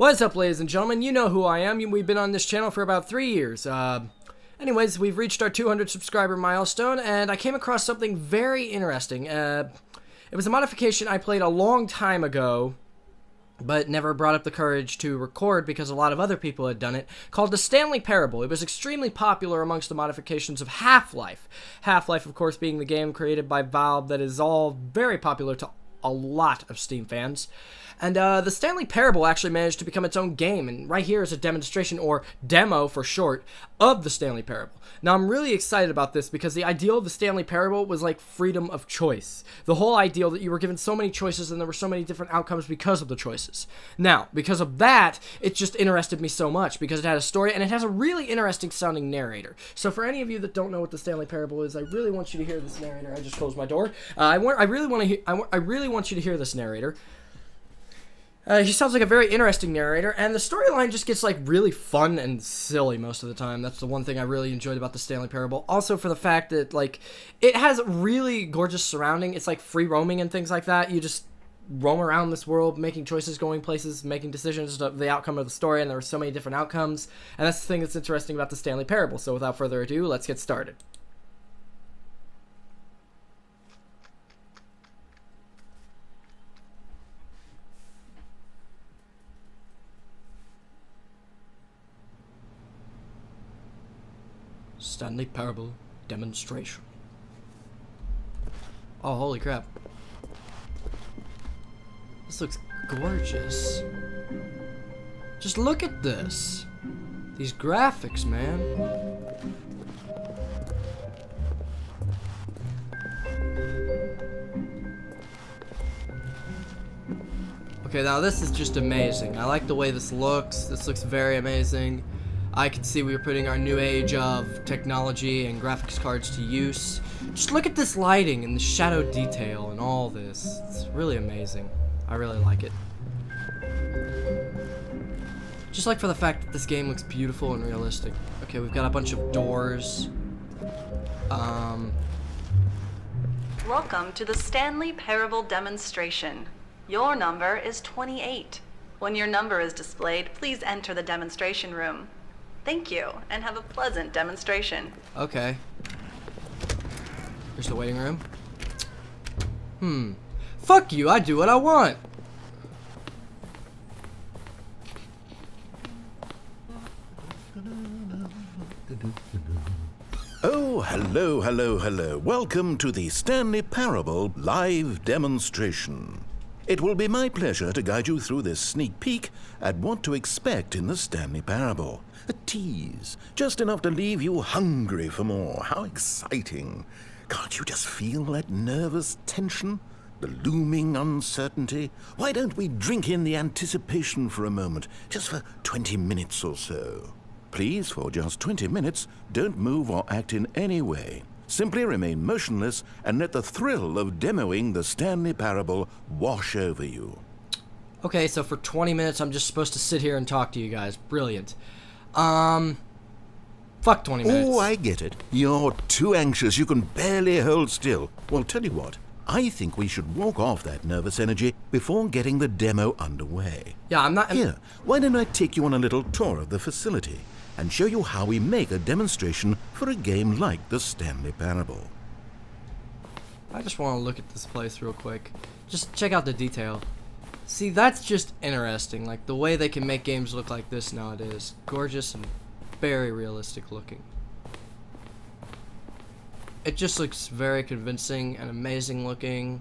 What's up, ladies and gentlemen? You know who I am. We've been on this channel for about 3 years. Anyways, we've reached our 200 subscriber milestone, and I came across something very interesting. It was a modification I played a long time ago, but never brought up the courage to record because a lot of other people had done it, called the Stanley Parable. It was extremely popular amongst the modifications of Half-Life. Half-Life, of course, being the game created by Valve that is all very popular to a lot of Steam fans. And the Stanley Parable actually managed to become its own game, and right here is a demonstration, or demo for short, of the Stanley Parable. Now, I'm really excited about this because the ideal of the Stanley Parable was like freedom of choice. The whole ideal that you were given so many choices and there were so many different outcomes because of the choices. Now, because of that, it just interested me so much because it had a story and it has a really interesting sounding narrator. So for any of you that don't know what the Stanley Parable is, I really want you to hear this narrator. I just closed my door. I really want you to hear this narrator. He sounds like a very interesting narrator, and the storyline just gets, like, really fun and silly most of the time. That's the one thing I really enjoyed about the Stanley Parable. Also for the fact that, like, it has really gorgeous surrounding. It's, like, free roaming and things like that. You just roam around this world, making choices, going places, making decisions to the outcome of the story, and there are so many different outcomes. And that's the thing that's interesting about the Stanley Parable. So without further ado, let's get started. Stanley Parable Demonstration. Oh, holy crap. This looks gorgeous. Just look at this. These graphics, man. Okay, now this is just amazing. I like the way this looks. This looks very amazing. I can see we are putting our new age of technology and graphics cards to use. Just look at this lighting and the shadow detail and all this. It's really amazing. I really like it. Just like for the fact that this game looks beautiful and realistic. Okay, we've got a bunch of doors. Welcome to the Stanley Parable Demonstration. Your number is 28. When your number is displayed, please enter the demonstration room. Thank you, and have a pleasant demonstration. Okay. Here's the waiting room. Fuck you, I do what I want. Oh, hello. Welcome to the Stanley Parable live demonstration. It will be my pleasure to guide you through this sneak peek at what to expect in the Stanley Parable. A tease, just enough to leave you hungry for more. How exciting. Can't you just feel that nervous tension? The looming uncertainty? Why don't we drink in the anticipation for a moment, just for 20 minutes or so? Please, for just 20 minutes, don't move or act in any way. Simply remain motionless and let the thrill of demoing the Stanley Parable wash over you. Okay, so for 20 minutes I'm just supposed to sit here and talk to you guys. Brilliant. Fuck 20 minutes. Oh, I get it. You're too anxious. You can barely hold still. Well, tell you what. I think we should walk off that nervous energy before getting the demo underway. Yeah, Here, why don't I take you on a little tour of the facility and show you how we make a demonstration for a game like the Stanley Parable. I just want to look at this place real quick. Just check out the detail. See, that's just interesting, like the way they can make games look like this nowadays. Gorgeous and very realistic looking. It just looks very convincing and amazing looking.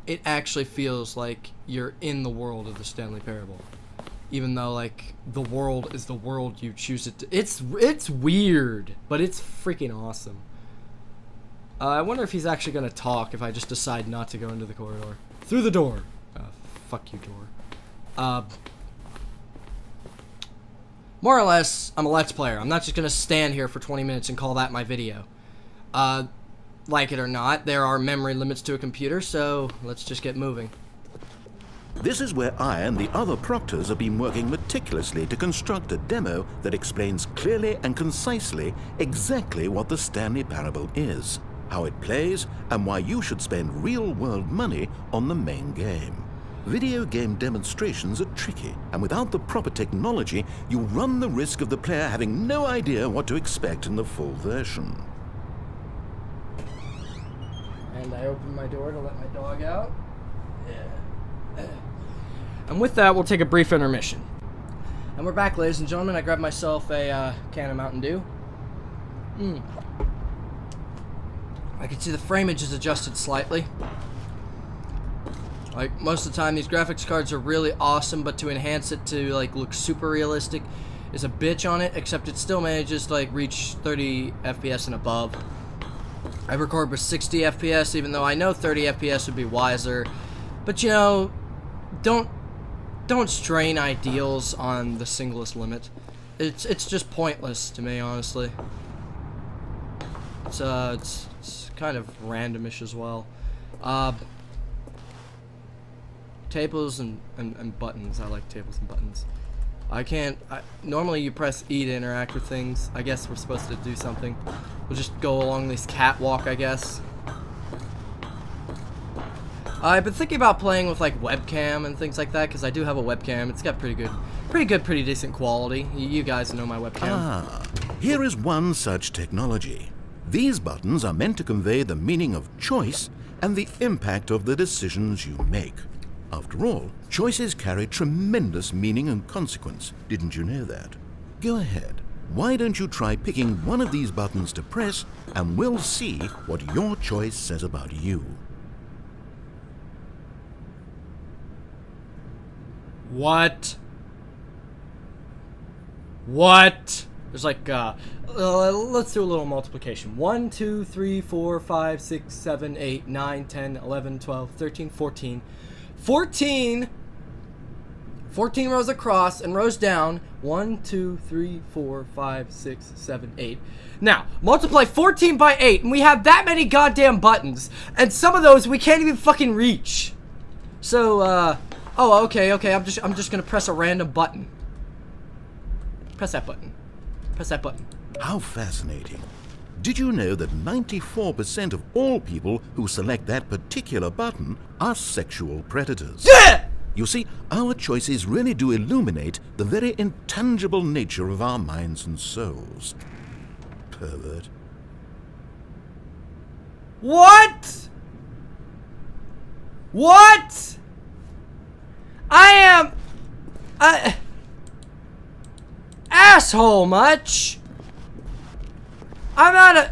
It actually feels like you're in the world of the Stanley Parable. Even though, like, the world is the world you choose it to. It's weird, but it's freaking awesome. I wonder if he's actually going to talk if I just decide not to go into the corridor. Through the door. Fuck you, door. More or less, I'm a Let's Player. I'm not just going to stand here for 20 minutes and call that my video. Like it or not, there are memory limits to a computer, so let's just get moving. This is where I and the other proctors have been working meticulously to construct a demo that explains clearly and concisely exactly what the Stanley Parable is, how it plays, and why you should spend real-world money on the main game. Video game demonstrations are tricky, and without the proper technology, you run the risk of the player having no idea what to expect in the full version. And I open my door to let my dog out. And with that, we'll take a brief intermission. And we're back, ladies and gentlemen. I grabbed myself a can of Mountain Dew. I can see the frameage is adjusted slightly. Like, most of the time, these graphics cards are really awesome, but to enhance it to, like, look super realistic is a bitch on it, except it still manages to, like, reach 30 FPS and above. I record with 60 FPS, even though I know 30 FPS would be wiser. But, you know, don't strain ideals on the singlest limit. It's just pointless to me, honestly. It's kind of randomish as well. Tables and buttons. I like tables and buttons. Normally you press E to interact with things. I guess we're supposed to do something. We'll just go along this catwalk, I guess. I've been thinking about playing with like webcam and things like that, because I do have a webcam. It's got pretty decent quality. You guys know my webcam. Ah, here is one such technology. These buttons are meant to convey the meaning of choice and the impact of the decisions you make. After all, choices carry tremendous meaning and consequence. Didn't you know that? Go ahead. Why don't you try picking one of these buttons to press, and we'll see what your choice says about you. What? There's like, let's do a little multiplication. 1, 2, 3, 4, 5, 6, 7, 8, 9, 10, 11, 12, 13, 14. 14 rows across and rows down. 1, 2, 3, 4, 5, 6, 7, 8. Now, multiply 14 by 8, and we have that many goddamn buttons. And some of those we can't even fucking reach. So, oh, okay. I'm just gonna press a random button. Press that button. Press that button. How fascinating. Did you know that 94% of all people who select that particular button are sexual predators? Yeah! You see, our choices really do illuminate the very intangible nature of our minds and souls. Pervert. What? Asshole much? I'm not a...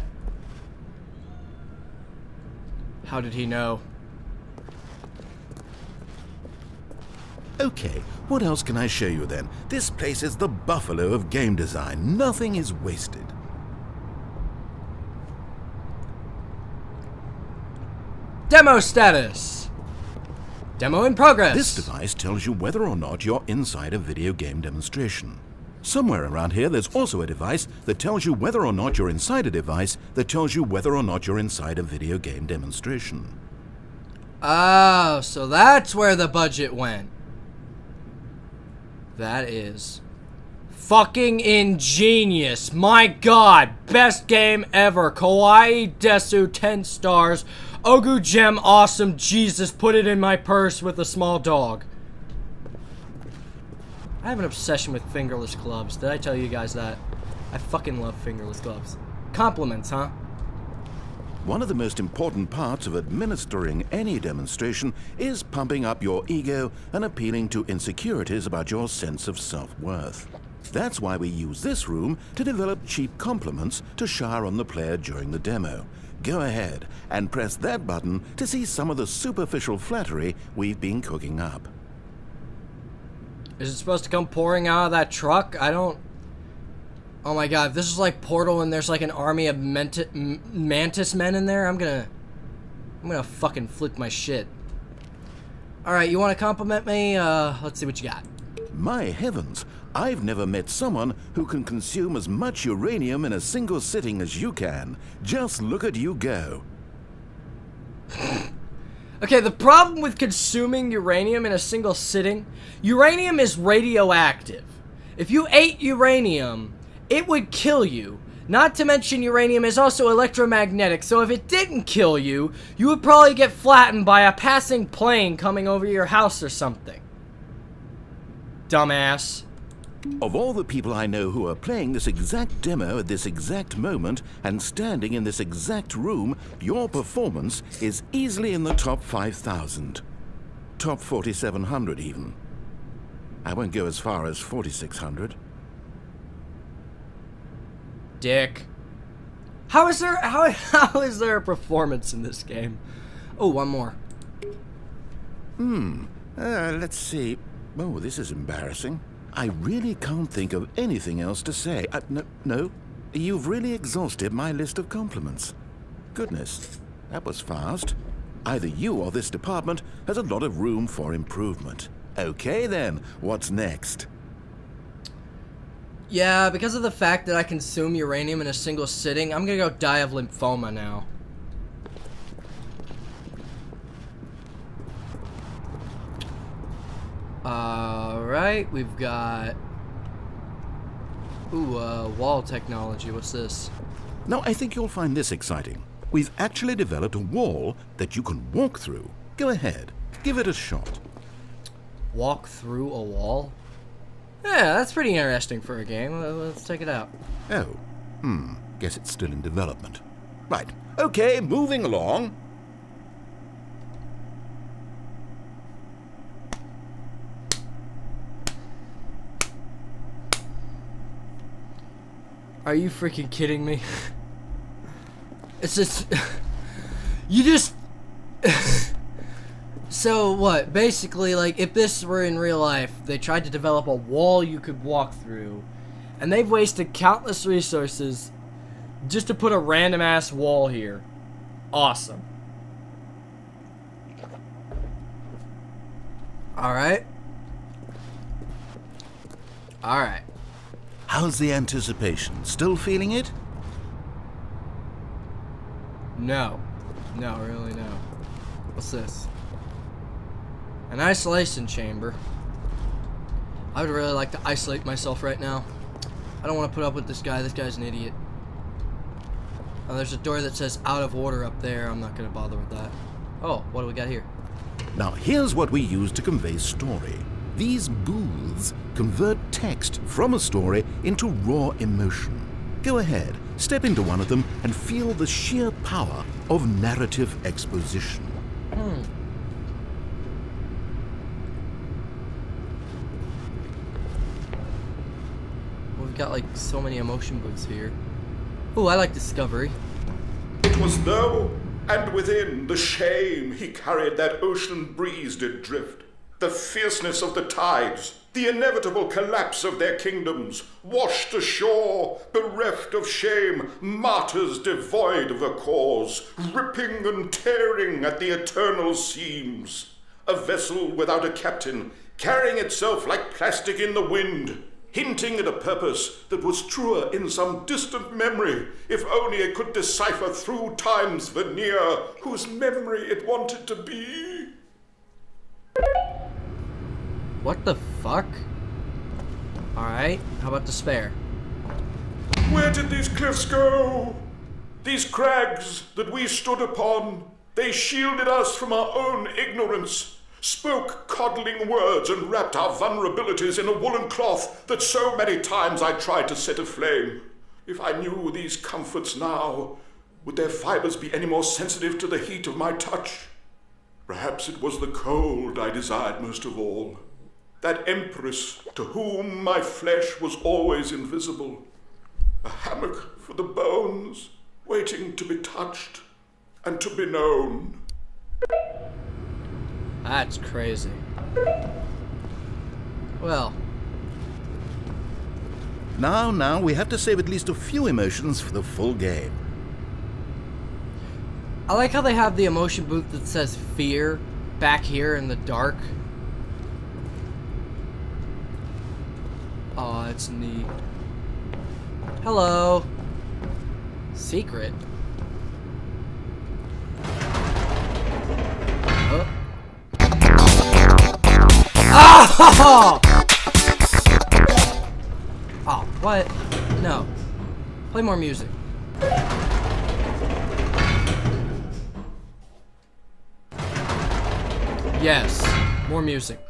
How did he know? Okay, what else can I show you then? This place is the buffalo of game design. Nothing is wasted. Demo status. Demo in progress. This device tells you whether or not you're inside a video game demonstration. Somewhere around here, there's also a device that tells you whether or not you're inside a device that tells you whether or not you're inside a video game demonstration. Oh, so that's where the budget went. That is fucking ingenious. My god, best game ever. Kawaii Desu 10 stars. Ogu Gem awesome. Jesus, put it in my purse with a small dog. I have an obsession with fingerless gloves. Did I tell you guys that? I fucking love fingerless gloves. Compliments, huh? One of the most important parts of administering any demonstration is pumping up your ego and appealing to insecurities about your sense of self-worth. That's why we use this room to develop cheap compliments to shower on the player during the demo. Go ahead and press that button to see some of the superficial flattery we've been cooking up. Is it supposed to come pouring out of that truck? I don't... Oh my god, if this is like Portal and there's like an army of mantis men in there, I'm gonna fucking flip my shit. Alright, you wanna compliment me? Let's see what you got. My heavens, I've never met someone who can consume as much uranium in a single sitting as you can. Just look at you go. Okay, the problem with consuming uranium in a single sitting, uranium is radioactive. If you ate uranium, it would kill you. Not to mention uranium is also electromagnetic, so if it didn't kill you, you would probably get flattened by a passing plane coming over your house or something. Dumbass. Of all the people I know who are playing this exact demo at this exact moment and standing in this exact room, your performance is easily in the top 5,000. Top 4,700 even. I won't go as far as 4,600. Dick. How is there a performance in this game? Oh, one more. Let's see. Oh, this is embarrassing. I really can't think of anything else to say. No. You've really exhausted my list of compliments. Goodness, that was fast. Either you or this department has a lot of room for improvement. Okay then, what's next? Yeah, because of the fact that I consume uranium in a single sitting, I'm gonna go die of lymphoma now. Alright, we've got... Ooh, wall technology. What's this? Now, I think you'll find this exciting. We've actually developed a wall that you can walk through. Go ahead, give it a shot. Walk through a wall? Yeah, that's pretty interesting for a game. Let's check it out. Oh, guess it's still in development. Right, okay, moving along. Are you freaking kidding me? It's just... You just... So, what? Basically, like, if this were in real life, they tried to develop a wall you could walk through, and they've wasted countless resources just to put a random-ass wall here. Awesome. Alright. Alright. How's the anticipation? Still feeling it? No. No, really no. What's this? An isolation chamber. I would really like to isolate myself right now. I don't want to put up with this guy. This guy's an idiot. Oh, there's a door that says out of order up there. I'm not going to bother with that. Oh, what do we got here? Now, here's what we use to convey story. These booths convert text from a story into raw emotion. Go ahead, step into one of them and feel the sheer power of narrative exposition. We've got like so many emotion booths here. Ooh, I like Discovery. It was though, and within the shame he carried that ocean breeze did drift. The fierceness of the tides, the inevitable collapse of their kingdoms, washed ashore, bereft of shame, martyrs devoid of a cause, ripping and tearing at the eternal seams. A vessel without a captain, carrying itself like plastic in the wind, hinting at a purpose that was truer in some distant memory, if only it could decipher through time's veneer whose memory it wanted to be. What the fuck? Alright, how about Despair? Where did these cliffs go? These crags that we stood upon, they shielded us from our own ignorance, spoke coddling words and wrapped our vulnerabilities in a woolen cloth that so many times I tried to set aflame. If I knew these comforts now, would their fibers be any more sensitive to the heat of my touch? Perhaps it was the cold I desired most of all. That empress to whom my flesh was always invisible. A hammock for the bones, waiting to be touched and to be known. That's crazy. Well. Now, we have to save at least a few emotions for the full game. I like how they have the emotion booth that says fear back here in the dark. Oh, it's neat. Hello. Secret. Oh. Oh! Oh, what? No. Play more music. Yes, more music.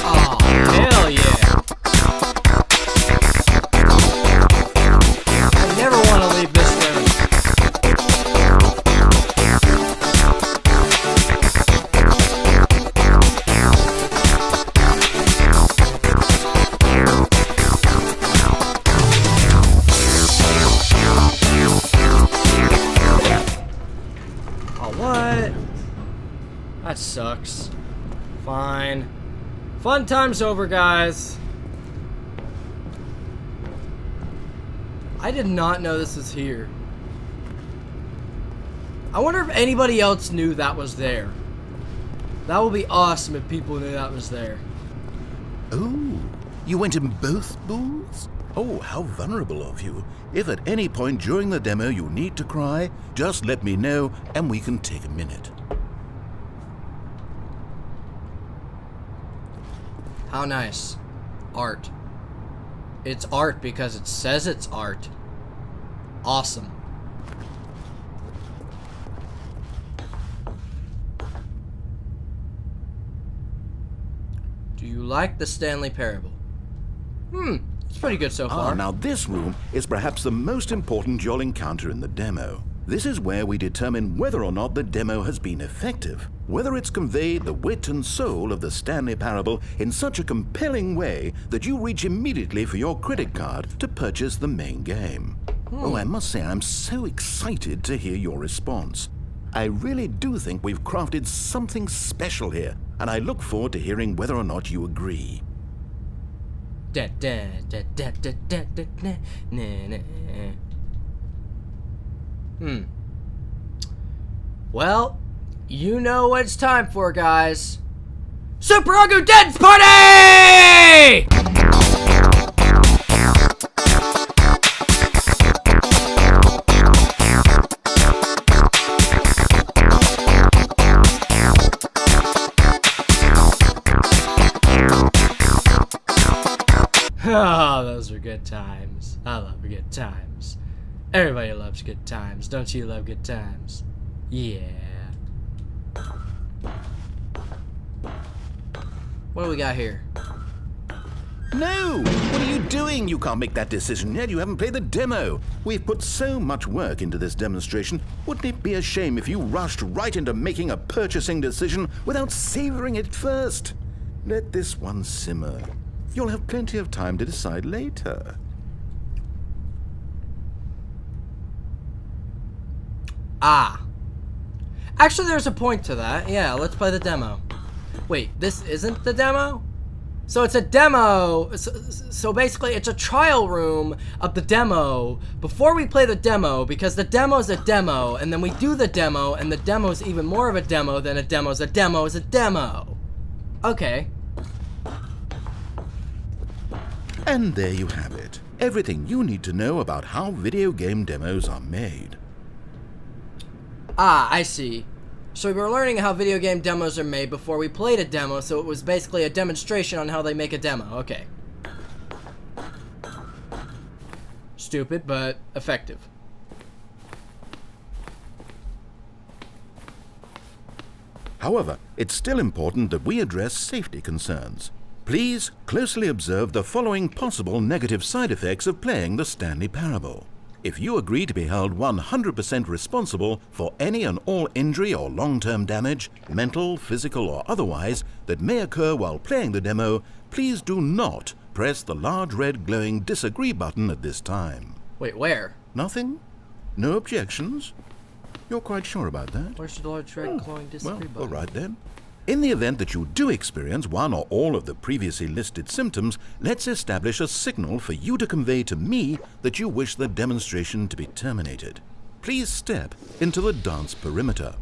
Oh, hell yeah. I never want to leave this room. What? That sucks. Fine. Fun time's over, guys. I did not know this was here. I wonder if anybody else knew that was there. That would be awesome if people knew that was there. Oh, you went in both booths? Oh, how vulnerable of you. If at any point during the demo you need to cry, just let me know and we can take a minute. How nice. Art. It's art because it says it's art. Awesome. Do you like the Stanley Parable? It's pretty good so far. Now this room is perhaps the most important you'll encounter in the demo. This is where we determine whether or not the demo has been effective, whether it's conveyed the wit and soul of the Stanley Parable in such a compelling way that you reach immediately for your credit card to purchase the main game. Oh, I must say I'm so excited to hear your response. I really do think we've crafted something special here, and I look forward to hearing whether or not you agree. Well, you know what it's time for, guys. Super Ugly Dance Party! Oh, those were good times. I love good times. Everybody loves good times. Don't you love good times? Yeah. What do we got here? No! What are you doing? You can't make that decision yet. You haven't played the demo. We've put so much work into this demonstration. Wouldn't it be a shame if you rushed right into making a purchasing decision without savoring it first? Let this one simmer. You'll have plenty of time to decide later. Actually, there's a point to that. Yeah, let's play the demo. Wait, this isn't the demo? So it's a demo. So basically, it's a trial room of the demo before we play the demo, because the demo's a demo, and then we do the demo, and the demo's even more of a demo than a demo's a demo is a demo. Okay. And there you have it. Everything you need to know about how video game demos are made. I see. So we were learning how video game demos are made before we played a demo, so it was basically a demonstration on how they make a demo. Okay. Stupid, but effective. However, it's still important that we address safety concerns. Please closely observe the following possible negative side effects of playing the Stanley Parable. If you agree to be held 100% responsible for any and all injury or long-term damage, mental, physical, or otherwise, that may occur while playing the demo, please do not press the large red glowing disagree button at this time. Wait, where? Nothing? No objections? You're quite sure about that? Where's the large red glowing disagree button? All right then. In the event that you do experience one or all of the previously listed symptoms, let's establish a signal for you to convey to me that you wish the demonstration to be terminated. Please step into the dance perimeter.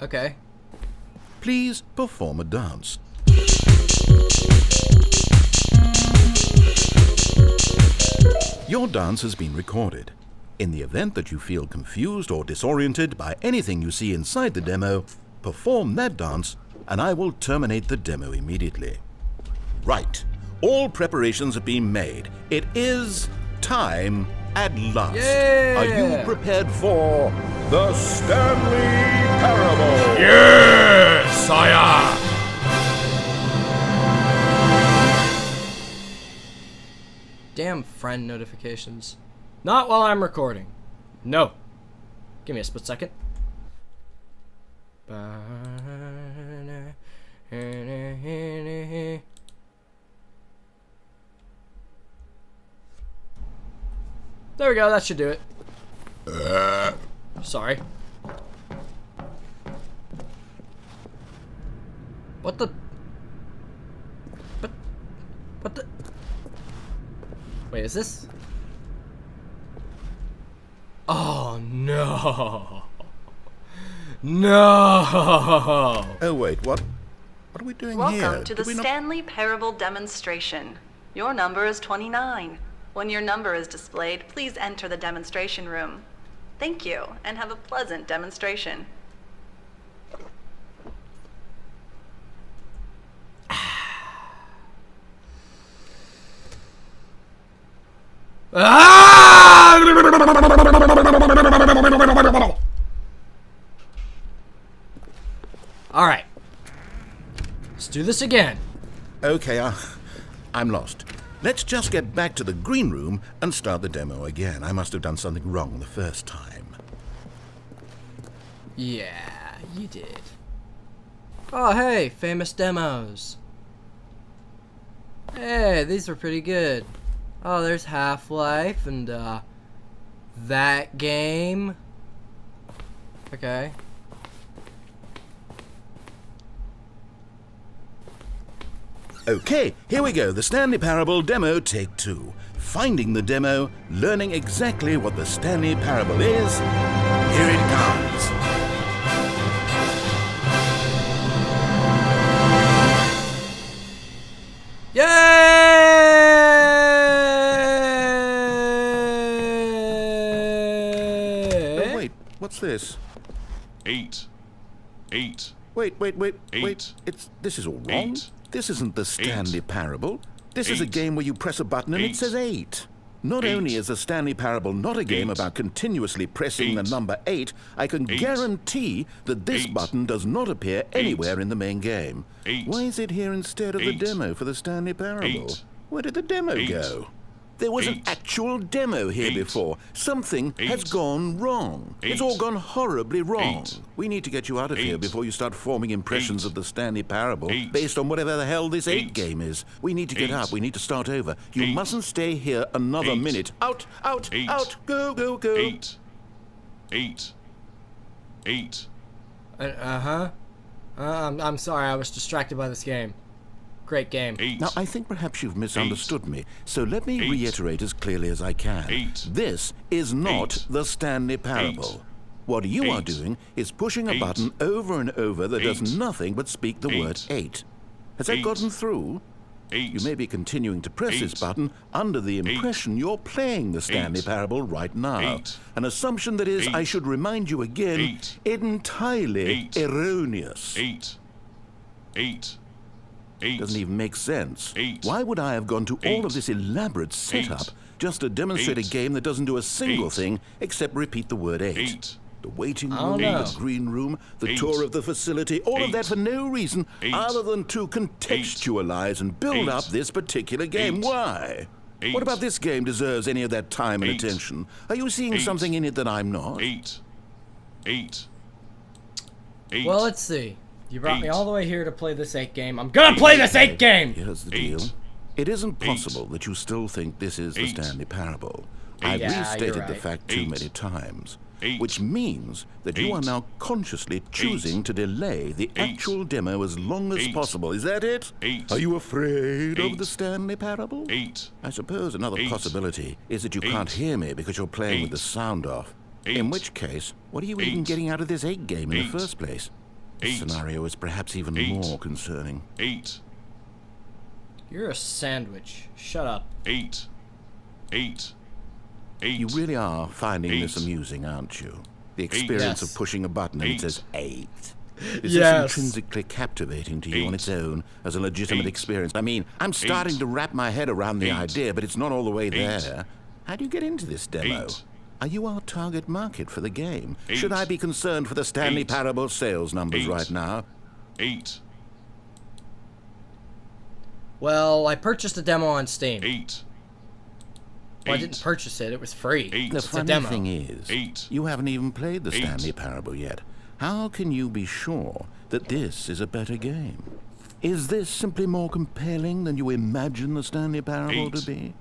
Okay. Please perform a dance. Your dance has been recorded. In the event that you feel confused or disoriented by anything you see inside the demo, perform that dance and I will terminate the demo immediately. Right. All preparations have been made. It is time at last. Yeah. Are you prepared for the Stanley Parable? Yes, I am. Damn friend notifications. Not while I'm recording. No. Give me a split second. There we go, that should do it. Sorry. What the? What the? Wait, is this? Oh no! No! Oh wait, what are we doing here? Welcome to the Did we not- Stanley Parable Demonstration. Your number is 29. When your number is displayed, please enter the demonstration room. Thank you, and have a pleasant demonstration. Alright. Let's do this again. Okay, I'm lost. Let's just get back to the green room and start the demo again. I must have done something wrong the first time. Yeah, you did. Oh, hey, famous demos. Hey, these were pretty good. Oh, there's Half-Life and, that game. Okay. Okay, here we go. The Stanley Parable Demo Take 2. Finding the demo, learning exactly what the Stanley Parable is. Here it comes. Yay! Oh, wait, what's this? 8. Wait. Eight. This is all wrong. 8. This isn't the Stanley Parable. This is a 8. game where you press a button and it 8. says 8. Not 8. only is the Stanley Parable not a game 8. about continuously pressing the 8. number 8, I can 8. guarantee that this 8. button does not appear anywhere in the main game. 8. Why is it here instead of the 8. demo for the Stanley Parable? 8. Where did the demo 8. go? There was an 8. actual demo here 8. before. Something has 8. gone wrong. It's 8. all gone horribly wrong. 8. We need to get you out of here 8. before you start forming impressions 8. of the Stanley Parable 8. based on whatever the hell this 8 8. game is. We need to get 8. up. We need to start over. You 8. mustn't stay here another 8. minute. Out, 8. out, go, go, go. 8. I'm sorry, I was distracted by this game. Great game. 8. Now, I think perhaps you've misunderstood me, so let me 8. reiterate as clearly as I can. 8. This is not 8. the Stanley Parable. 8. What you are 8. doing is pushing a 8. button over and over that does 8. nothing but speak the 8. word 8. Has that 8. gotten through? 8. You may be continuing to press this 8. button under the impression you're playing the Stanley 8. Parable right now. 8. An assumption that is, 8. I should remind you again, 8. entirely 8. erroneous. 8. Doesn't even make sense. 8. Why would I have gone to all of 8. this elaborate setup 8. just to demonstrate a 8. game that doesn't do a single 8. thing except repeat the word 8? 8. The waiting don't room, know. the green room, the 8. tour of the facility, all of 8. that for no reason 8. other than to contextualize and build 8. up this particular game. 8. Why? 8. What about this game deserves any of that time and 8. attention? Are you seeing 8. something in it that I'm not? 8. Well, let's see. You brought me 8. all the way here to play this 8 game. I'm gonna play this 8 game! Here's the 8. deal. It isn't 8. possible that you still think this is the 8. Stanley Parable. 8. I've Yeah, restated you're the right. fact too 8. many times. 8. Which means that you are 8. now consciously choosing to delay the 8. actual demo as long as 8. possible. Is that it? 8. Are you afraid of 8. the Stanley Parable? 8. I suppose another 8. possibility is that you 8. can't hear me because you're playing with 8. the sound off. 8. In which case, what are you even 8. getting out of this 8 game in 8. the first place? This 8. scenario is perhaps even 8. more concerning. 8. You're a sandwich. Shut up. 8. You really are finding this amusing, aren't you? The experience of pushing a button and it says 8. Is this intrinsically captivating to you on its own as a legitimate experience? I mean, I'm starting to wrap my head around the idea, but it's not all the way there. How do you get into this demo? Are you our target market for the game? Should I be concerned for the Stanley Parable sales numbers right now? 8. Well, I purchased a demo on Steam. 8. Well, I didn't purchase it. It was free. The It's a funny demo. thing is, you haven't even played the Stanley Parable yet. How can you be sure that this is a better game? Is this simply more compelling than you imagine the Stanley Parable to be?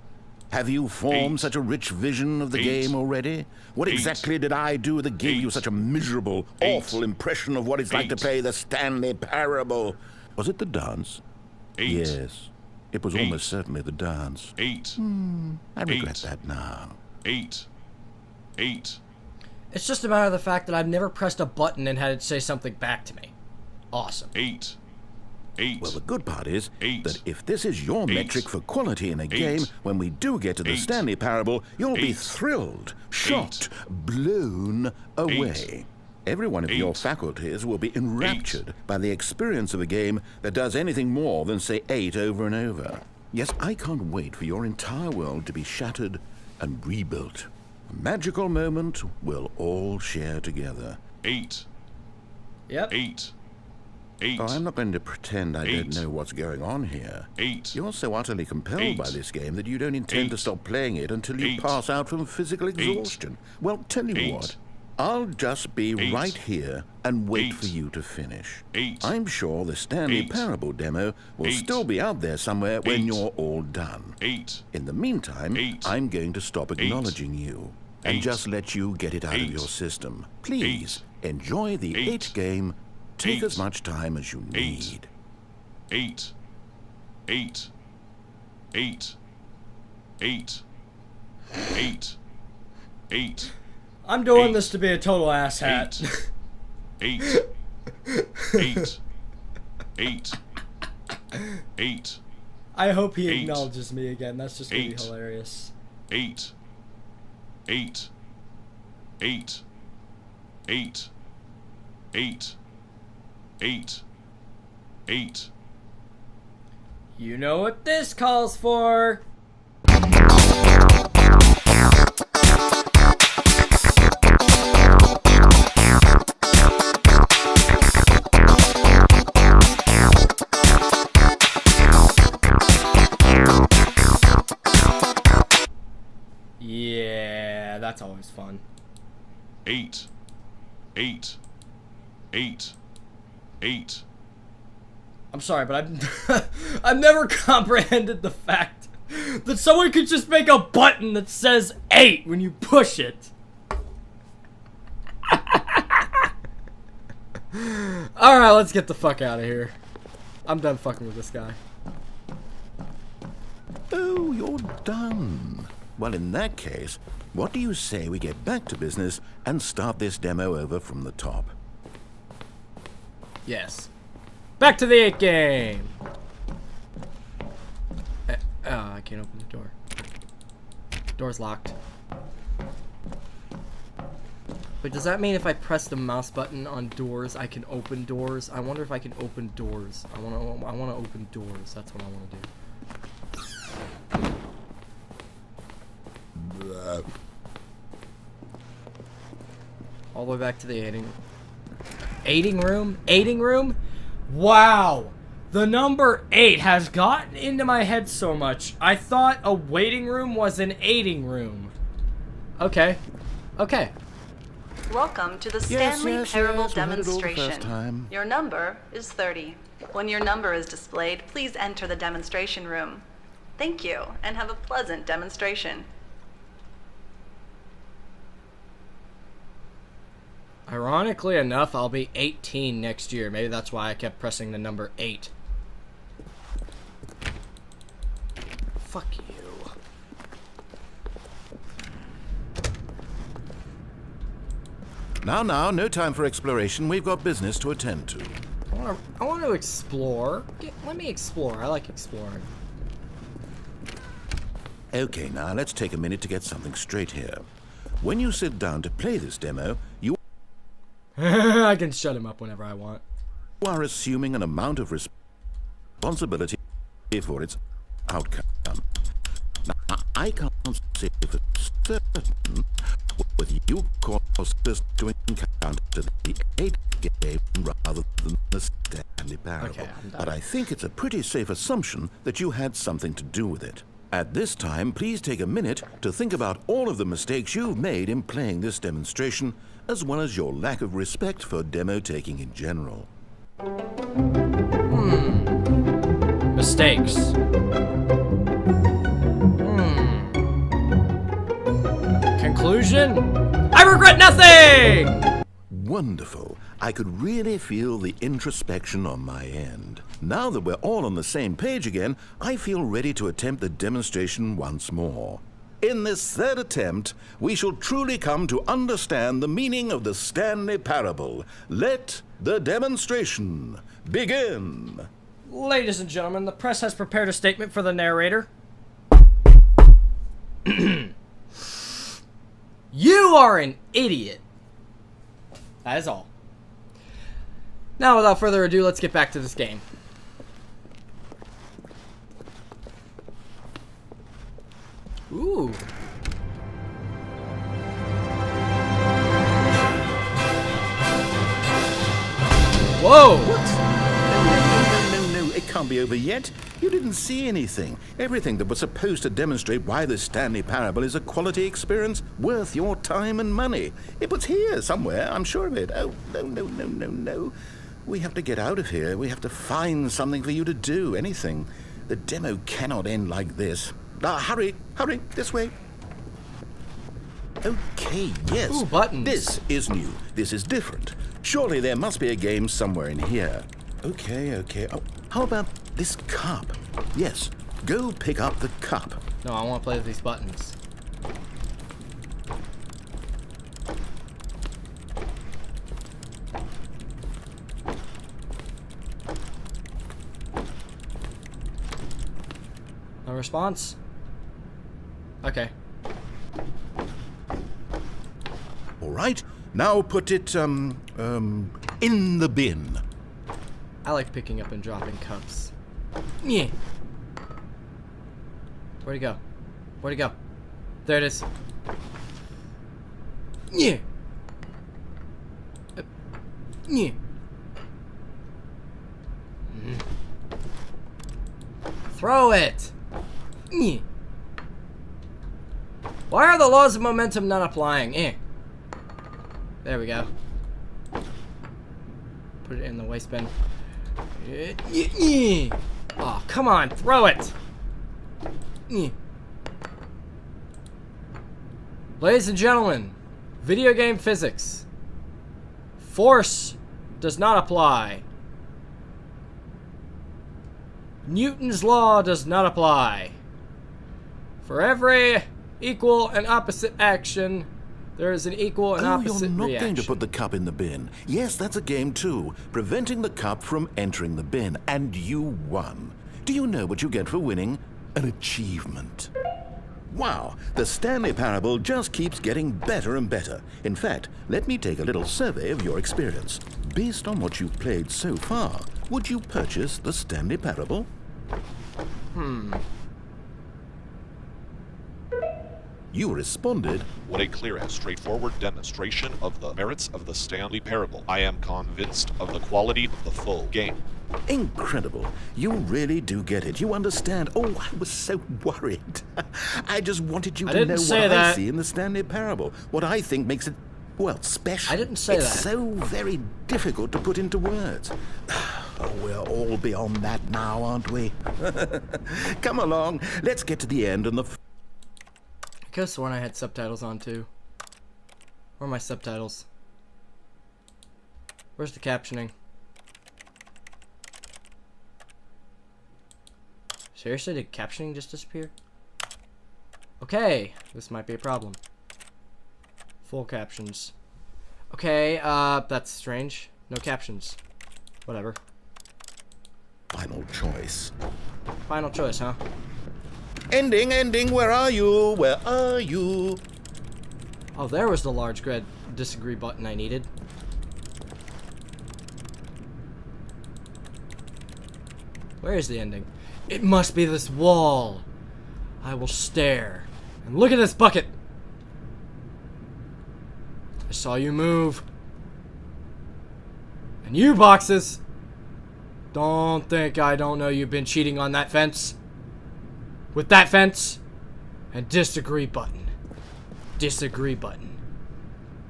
Have you formed such a rich vision of the game already? What exactly did I do that gave you such a miserable, awful impression of what it's like to play the Stanley Parable? Was it the dance? Yes. It was almost certainly the dance. 8. I regret that now. 8. It's just a matter of the fact that I've never pressed a button and had it say something back to me. Awesome. 8. Well, the good part is that if this is your metric for quality in a game, when we do get to the Stanley Parable, you'll be thrilled, shocked, blown away. Every one of your faculties will be enraptured by the experience of a game that does anything more than say 8 over and over. Yes, I can't wait for your entire world to be shattered and rebuilt. A magical moment we'll all share together. 8. Yep. 8. Oh, I'm not going to pretend I don't know what's going on here. 8. You're so utterly compelled by this game that you don't intend to stop playing it until you pass out from physical exhaustion. Well, tell you what, I'll just be right here and wait for you to finish. I'm sure the Stanley Parable demo will still be out there somewhere when you're all done. In the meantime, I'm going to stop acknowledging you and just let you get it out of your system. Please, enjoy the 8 game. Take as much time as you need. 8. 8. 8. 8. 8. 8. I'm doing this to be a total asshat. 8. 8. 8. 8. I hope he acknowledges me again. That's just gonna be hilarious. 8. 8. 8. 8. 8. 8. 8. You know what this calls for. Yeah, that's always fun. 8. 8. 8. 8. I'm sorry, but I've never comprehended the fact that someone could just make a button that says 8 when you push it. Alright, let's get the fuck out of here. I'm done fucking with this guy. Oh, you're done. Well, in that case, what do you say we get back to business and start this demo over from the top? Yes. Back to the 8 game. I can't open the door. Door's locked. But does that mean if I press the mouse button on doors, I can open doors? I wonder if I can open doors. I want to open doors. That's what I want to do. All the way back to the aiding room? Wow! The number 8 has gotten into my head so much. I thought a waiting room was an aiding room. Okay. Okay. Welcome to the Stanley Parable Demonstration. Your number is 30. When your number is displayed, please enter the demonstration room. Thank you, and have a pleasant demonstration. Ironically enough, I'll be 18 next year. Maybe that's why I kept pressing the number 8. Fuck you. Now, no time for exploration. We've got business to attend to. I want to explore. Let me explore. I like exploring. Okay, now let's take a minute to get something straight here. When you sit down to play this demo, you I can shut him up whenever I want. are assuming an amount of responsibility for its outcome. Now, I can't say for certain whether you caused us to encounter the 8 game rather than the Stanley Parable. Okay, but I think it's a pretty safe assumption that you had something to do with it. At this time, please take a minute to think about all of the mistakes you've made in playing this demonstration, as well as your lack of respect for demo taking in general. Mistakes. Conclusion? I regret nothing! Wonderful. I could really feel the introspection on my end. Now that we're all on the same page again, I feel ready to attempt the demonstration once more. In this third attempt, we shall truly come to understand the meaning of the Stanley Parable. Let the demonstration begin. Ladies and gentlemen, the press has prepared a statement for the narrator. You are an idiot. That is all. Now, without further ado, let's get back to this game. Ooh. Whoa! No, it can't be over yet. You didn't see anything. Everything that was supposed to demonstrate why the Stanley Parable is a quality experience worth your time and money. It was here somewhere, I'm sure of it. Oh, no. We have to get out of here. We have to find something for you to do, anything. The demo cannot end like this. Hurry, this way. Okay, yes. Ooh, buttons. This is new. This is different. Surely there must be a game somewhere in here. Okay. Oh, how about this cup? Yes, go pick up the cup. No, I want to play with these buttons. No response? Okay. All right, now put it, in the bin. I like picking up and dropping cups. Yeah. Where'd he go? There it is. Yeah. Yeah. Throw it. Yeah. Why are the laws of momentum not applying? There we go. Put it in the waste bin. Oh, come on, throw it. Ladies and gentlemen, video game physics. Force does not apply. Newton's law does not apply. For every equal and opposite action, there is an equal and opposite you're not reaction. going to put the cup in the bin. Yes, that's a game too. Preventing the cup from entering the bin. And you won. Do you know what you get for winning? An achievement. Wow, the Stanley Parable just keeps getting better and better. In fact, let me take a little survey of your experience. Based on what you've played so far, would you purchase the Stanley Parable? You responded, What a clear and straightforward demonstration of the merits of the Stanley Parable. I am convinced of the quality of the full game. incredible. You really do get it. You understand. Oh, I was so worried. I just wanted you to know what I see in the Stanley Parable. What I think makes it, well, special. I didn't say that. It's so very difficult to put into words. Oh, we're all beyond that now, aren't we? Come along. Let's get to the end and the... I could have sworn I had subtitles on too. Where are my subtitles? Where's the captioning? Seriously, did captioning just disappear? Okay, this might be a problem. Full captions. Okay, that's strange. No captions. Whatever. Final choice. Final choice, huh? Ending, where are you? Where are you? Oh, there was the large red disagree button I needed. Where is the ending? It must be this wall. I will stare. And look at this bucket. I saw you move. And you, boxes. Don't think I don't know you've been cheating on that fence. With that fence. And disagree button. Disagree button.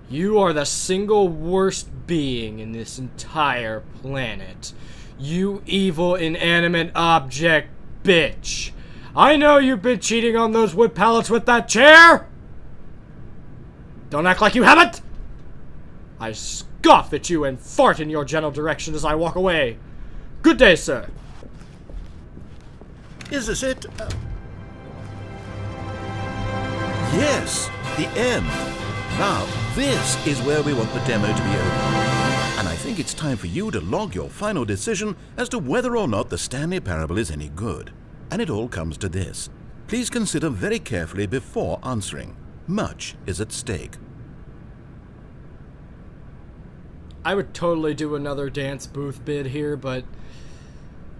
You are the single worst being in this entire planet. You evil inanimate object bitch. I know you've been cheating on those wood pallets with that chair. Don't act like you haven't. I scoff at you and fart in your general direction as I walk away. Good day, sir. Is this it? Yes, the end. Now, this is where we want the demo to be over. And I think it's time for you to log your final decision as to whether or not the Stanley Parable is any good. And it all comes to this. Please consider very carefully before answering. Much is at stake. I would totally do another dance booth bid here, but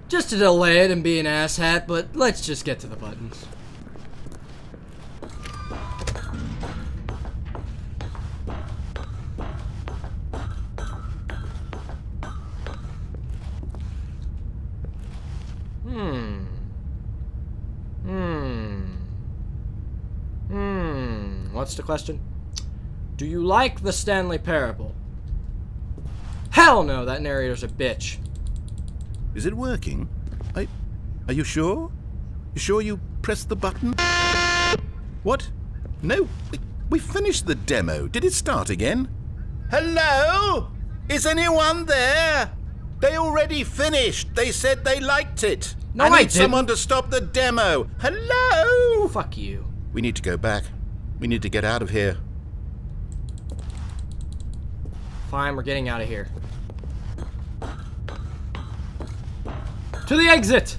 just to delay it and be an asshat, but let's just get to the buttons. What's the question? Do you like the Stanley Parable? Hell no, that narrator's a bitch. Is it working? Are you sure? You sure you pressed the button? What? No, we finished the demo. Did it start again? Hello? Is anyone there? They already finished. They said they liked it. No, I need didn't. someone to stop the demo. Hello? Fuck you. We need to go back. We need to get out of here. Fine, we're getting out of here. To the exit!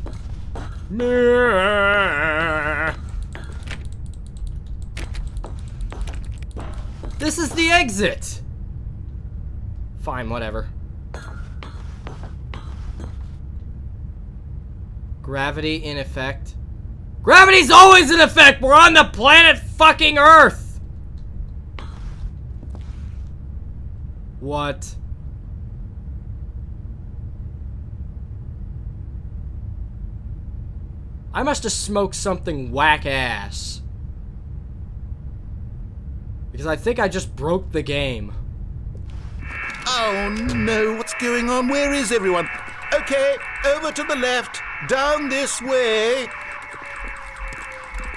This is the exit! Fine, whatever. Gravity in effect. Gravity's always in effect! We're on the planet fucking Earth! What? I must have smoked something whack ass. Because I think I just broke the game. Oh no, what's going on? Where is everyone? Okay, over to the left, down this way.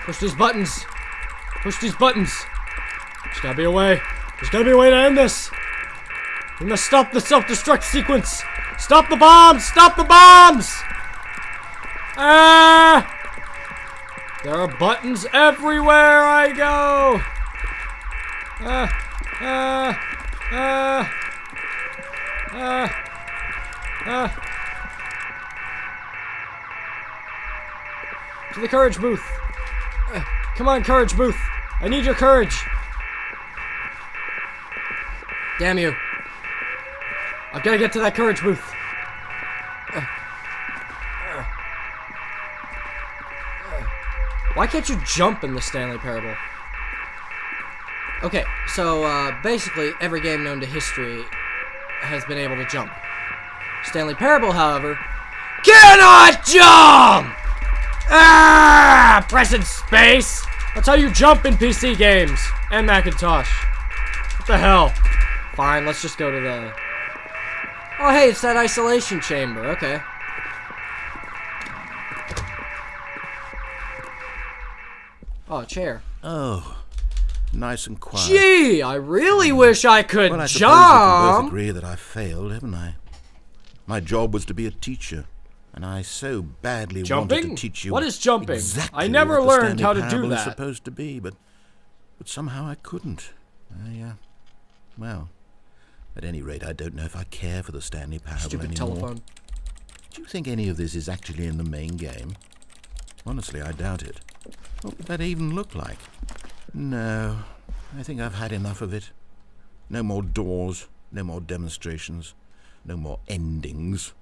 Push these buttons. Push these buttons. There's gotta be a way. There's gotta be a way to end this. We must stop the self-destruct sequence. Stop the bombs! Stop the bombs! Ah! There are buttons everywhere I go. To the courage booth. Come on, courage booth. I need your courage. Damn you. I've got to get to that courage booth. Why can't you jump in the Stanley Parable? Okay, so basically every game known to history has been able to jump. Stanley Parable, however, cannot jump! Ah! Pressing space! That's how you jump in PC games and Macintosh. What the hell? Fine, let's just go to the... Oh, hey, it's that isolation chamber. Okay. Oh, a chair. Oh, nice and quiet. Gee, I really wish I could Well, I suppose jump. we can both agree that I failed, haven't I? My job was to be a teacher, and I so badly wanted Jumping? to teach you What is jumping? exactly I never what the learned Stanley how to do Parable is that. supposed to be, but somehow I couldn't. Well, at any rate, I don't know if I care for the Stanley Parable Stupid anymore. telephone. Do you think any of this is actually in the main game? Honestly, I doubt it. What would that even look like? No, I think I've had enough of it. No more doors, no more demonstrations, no more endings.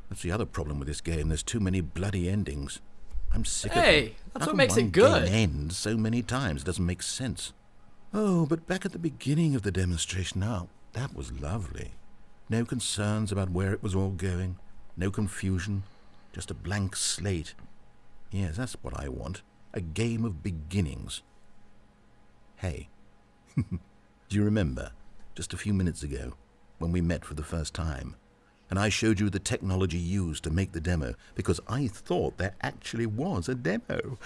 That's the other problem with this game. There's too many bloody endings. I'm sick of them. Hey, that's How what can makes one it good. game end so many times? It doesn't make sense. Oh, but back at the beginning of the demonstration, now, that was lovely. No concerns about where it was all going. No confusion. Just a blank slate. Yes, that's what I want. A game of beginnings. Hey, do you remember, just a few minutes ago, when we met for the first time, and I showed you the technology used to make the demo, because I thought there actually was a demo.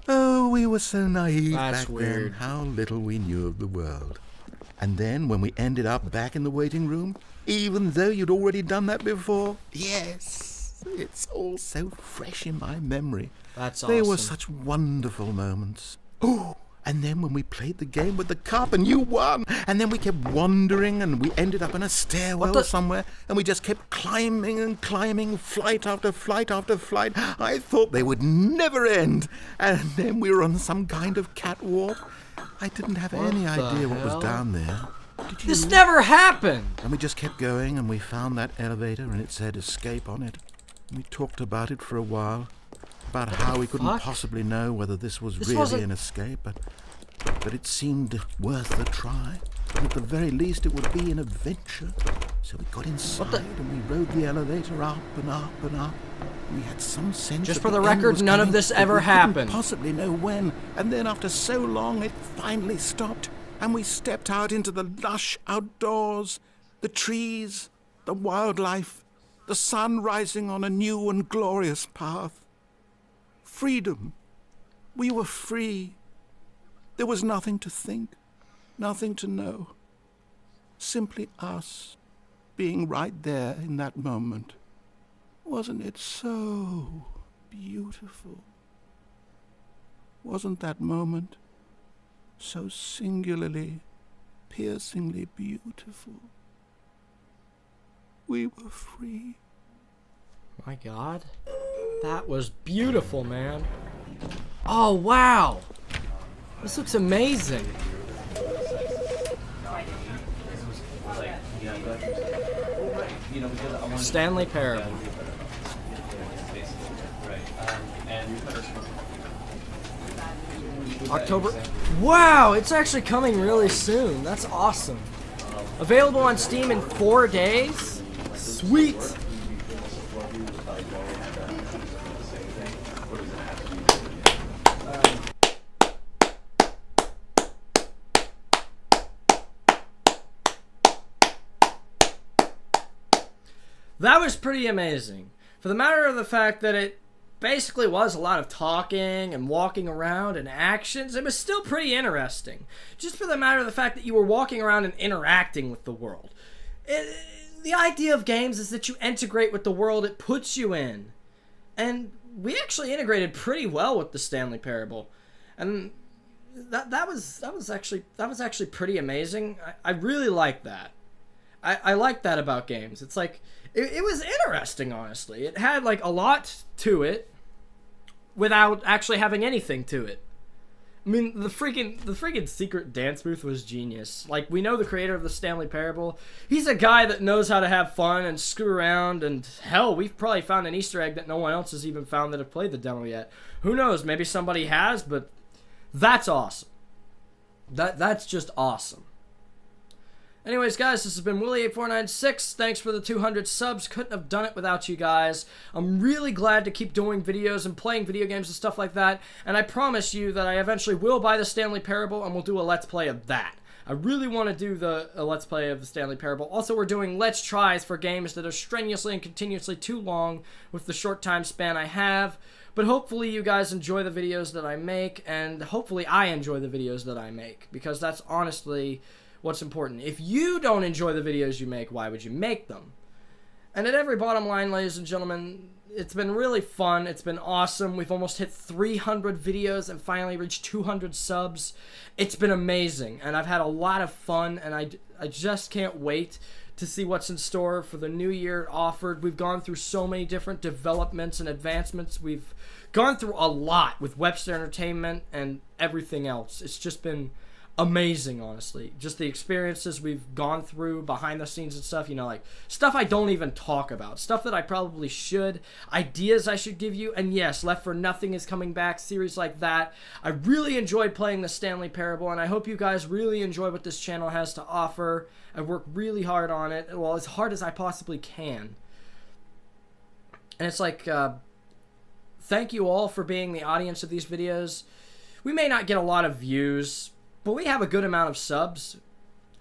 Oh, we were so naive back then. How little we knew of the world. And then, when we ended up back in the waiting room, even though you'd already done that before, yes, it's all so fresh in my memory. That's awesome. They were such wonderful moments. Oh, and then when we played the game with the cup and you won, and then we kept wandering and we ended up in a stairwell somewhere, and we just kept climbing and climbing, flight after flight after flight. I thought they would never end. And then we were on some kind of catwalk. I didn't have any idea what was down there. Did you? This never happened! And we just kept going, and we found that elevator, and it said escape on it. And we talked about it for a while, about how we couldn't possibly know whether this was really an escape, but it seemed worth a try. And at the very least, it would be an adventure. So we got inside, and we rode the elevator up and up and up. We had some sense. Just that for the the end record, was none coming, of this but ever we couldn't happened. Possibly know when. And then after so long, it finally stopped, and we stepped out into the lush outdoors, the trees, the wildlife, the sun rising on a new and glorious path. Freedom. We were free. There was nothing to think, nothing to know. Simply us being right there in that moment. Wasn't it so beautiful? Wasn't that moment so singularly, piercingly beautiful? We were free. My God. That was beautiful, man. Oh, wow. This looks amazing. Stanley Parable. October. Wow, it's actually coming really soon. That's awesome. Available on Steam in 4 days. Sweet. That was pretty amazing. For the matter of the fact that it basically was a lot of talking and walking around and actions, it was still pretty interesting. Just for the matter of the fact that you were walking around and interacting with the world. The idea of games is that you integrate with the world it puts you in. And we actually integrated pretty well with the Stanley Parable. And that was actually pretty amazing. I really like that. I like that about games. It's like it was interesting, honestly. It had like a lot to it without actually having anything to it. I mean, the freaking secret dance booth was genius. Like, we know the creator of the Stanley Parable. He's a guy that knows how to have fun and screw around, and hell, we've probably found an Easter egg that no one else has even found that have played the demo yet. Who knows? Maybe somebody has, but that's awesome. That's just awesome. Anyways, guys, this has been Willie8496. Thanks for the 200 subs. Couldn't have done it without you guys. I'm really glad to keep doing videos and playing video games and stuff like that. And I promise you that I eventually will buy the Stanley Parable and we'll do a Let's Play of that. I really want to do a Let's Play of the Stanley Parable. Also, we're doing Let's Tries for games that are strenuously and continuously too long with the short time span I have. But hopefully you guys enjoy the videos that I make, and hopefully I enjoy the videos that I make, because that's honestly what's important. If you don't enjoy the videos you make, why would you make them? And at every bottom line, ladies and gentlemen, it's been really fun. It's been awesome. We've almost hit 300 videos and finally reached 200 subs. It's been amazing, and I've had a lot of fun, and I just can't wait to see what's in store for the new year offered. We've gone through so many different developments and advancements. We've gone through a lot with Webster Entertainment and everything else. It's just been amazing, honestly. Just the experiences we've gone through behind the scenes and stuff, you know, like stuff I don't even talk about, stuff that I probably should, ideas I should give you. And yes, Left for Nothing is coming back, series like that. I really enjoyed playing the Stanley Parable, and I hope you guys really enjoy what this channel has to offer. I work really hard on it, well, as hard as I possibly can. And it's like, thank you all for being the audience of these videos. We may not get a lot of views, but we have a good amount of subs,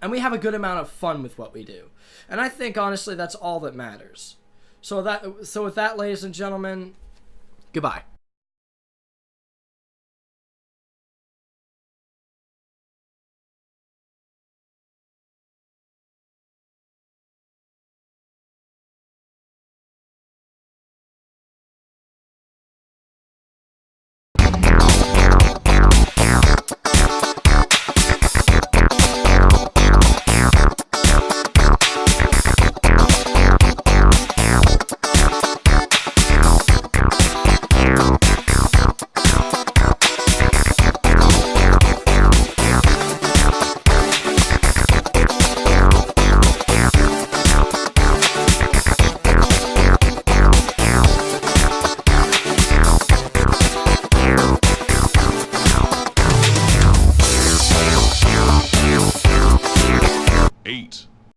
and we have a good amount of fun with what we do. And I think, honestly, that's all that matters. So with that, ladies and gentlemen, goodbye.